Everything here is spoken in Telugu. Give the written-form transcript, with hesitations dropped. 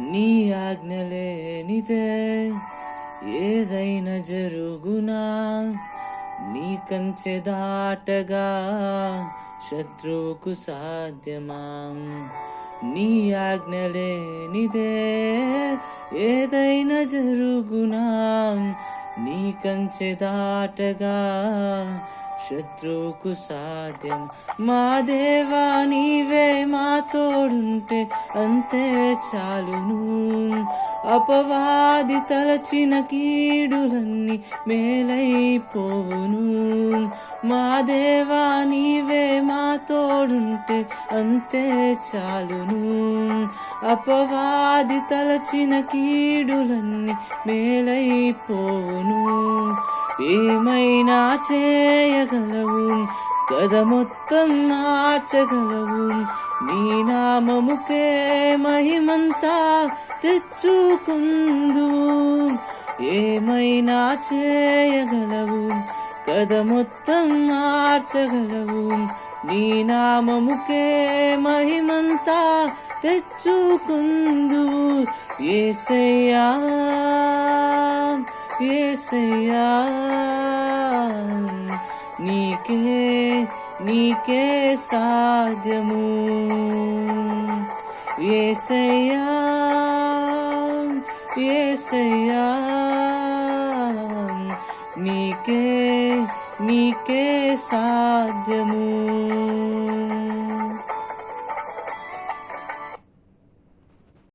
నీ ఆజ్ఞ లేనిదే ఏదైనా జరుగునా, నీ కంచె దాటగా శత్రువుకు సాధ్యమా? నీ ఆజ్ఞ లేనిదే ఏదైనా జరుగునా, నీ కంచె దాటగా శత్రువుకు సాధ్యం. మా దేవా నీవే మా తోడుంటే అంతే చాలును. అపవాది తలచిన కీడులన్నీ మేలైపోవును. మా దేవా నీవే మా తోడుంటే అంతే చాలును. అపవాది తలచిన కీడులన్నీ మేలైపోవును. ఏమైనా చేయగలవు, కథ మొత్తం మార్చగలవు. నీ నామముకే మహిమంతా తెచ్చుకుందు. ఏమైనా చేయగలవు, కథ మొత్తం మార్చగలవు. నీ నామముకే మహిమంతా తెచ్చుకుందు. యేసయ్యా యేసయ్యా, నీకే సాధ్యము. యేసయ్యా యేసయ్యా, నీకే సాధ్యము.